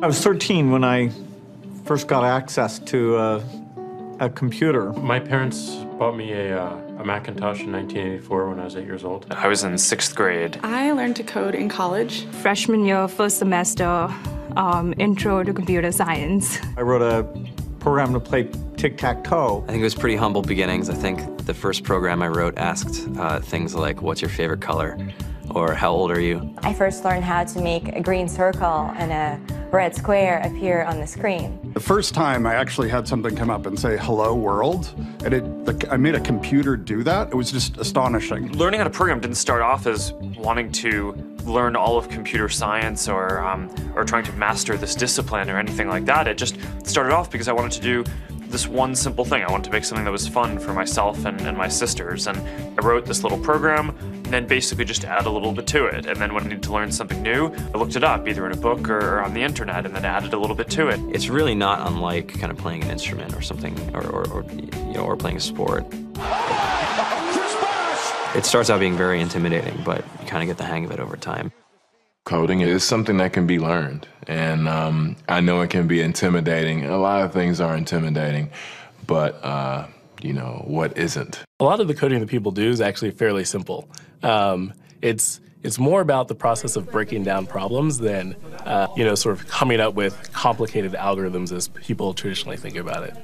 I was 13 when I first got access to a computer. My parents bought me a Macintosh in 1984 when I was 8 years old. I was in 6th grade. I learned to code in college. Freshman year, first semester, intro to computer science. I wrote a program to play tic-tac-toe. I think it was pretty humble beginnings. I think the first program I wrote asked things like, what's your favorite color? Or how old are you? I first learned how to make a green circle and a red square appear on the screen. The first time I actually had something come up and say, hello world, and I made a computer do that. It was just astonishing. Learning how to program didn't start off as wanting to learn all of computer science or trying to master this discipline or anything like that. It just started off because I wanted to do this one simple thing. I wanted to make something that was fun for myself and my sisters. And I wrote this little program and then basically just add a little bit to it. And then when I needed to learn something new, I looked it up either in a book or on the internet and then added a little bit to it. It's really not unlike kind of playing an instrument or something, or playing a sport. It starts out being very intimidating, but you kind of get the hang of it over time. Coding is something that can be learned, and I know it can be intimidating. A lot of things are intimidating, but you know, what isn't? A lot of the coding that people do is actually fairly simple. It's more about the process of breaking down problems than sort of coming up with complicated algorithms as people traditionally think about it.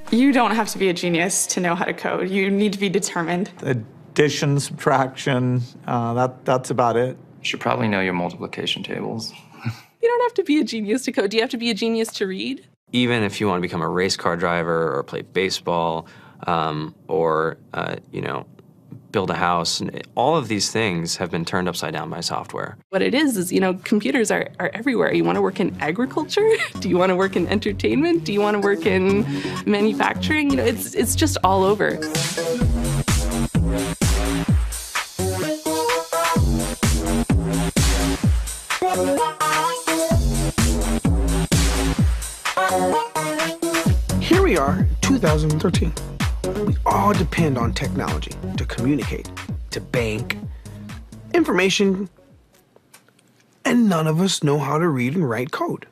You don't have to be a genius to know how to code. You need to be determined. Addition, subtraction, that's about it. You should probably know your multiplication tables. You don't have to be a genius to code. Do you have to be a genius to read? Even if you want to become a race car driver or play baseball or build a house, all of these things have been turned upside down by software. What it is, computers are everywhere. You want to work in agriculture? Do you want to work in entertainment? Do you want to work in manufacturing? It's just all over. Here we are, 2013. We all depend on technology to communicate, to bank, information, and none of us know how to read and write code.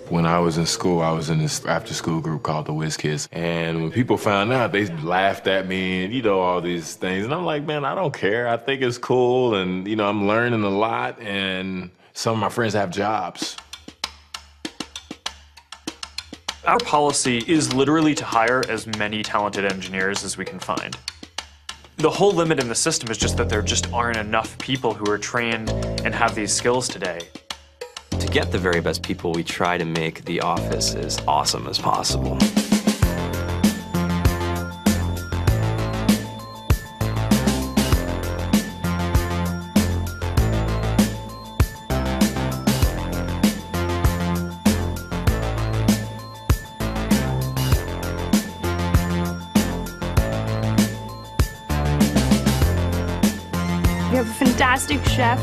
When I was in school, I was in this after-school group called the Whiz Kids. And when people found out, they laughed at me and, all these things. And I'm like, man, I don't care. I think it's cool. And, I'm learning a lot. And some of my friends have jobs. Our policy is literally to hire as many talented engineers as we can find. The whole limit in the system is just that there just aren't enough people who are trained and have these skills today. To get the very best people, we try to make the office as awesome as possible. We have a fantastic chef.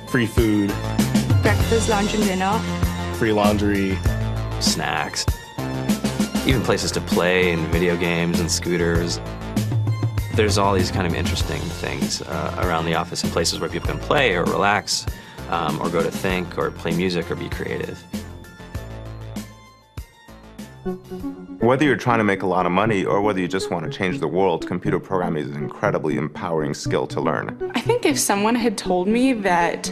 Free food. Breakfast, lunch, and dinner. Free laundry. Snacks. Even places to play and video games and scooters. There's all these kind of interesting things around the office and places where people can play or relax or go to think or play music or be creative. Whether you're trying to make a lot of money or whether you just want to change the world, computer programming is an incredibly empowering skill to learn. I think if someone had told me that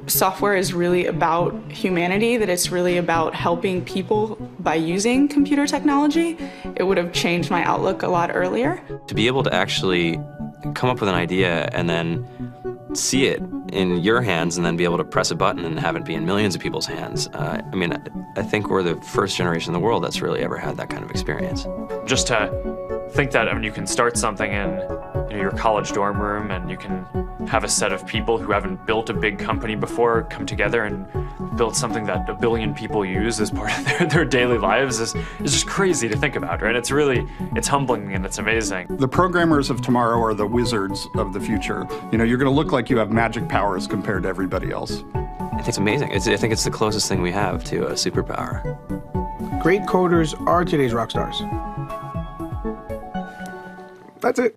software is really about humanity, that it's really about helping people by using computer technology, it would have changed my outlook a lot earlier. To be able to actually come up with an idea and then see it in your hands and then be able to press a button and have it be in millions of people's hands. I think we're the first generation in the world that's really ever had that kind of experience. Just to think that you can start something in your college dorm room and you can have a set of people who haven't built a big company before come together and build something that 1 billion people use as part of their daily lives is just crazy to think about, right? It's humbling and it's amazing. The programmers of tomorrow are the wizards of the future. You're going to look like you have magic powers compared to everybody else. I think it's amazing. I think it's the closest thing we have to a superpower. Great coders are today's rock stars. That's it.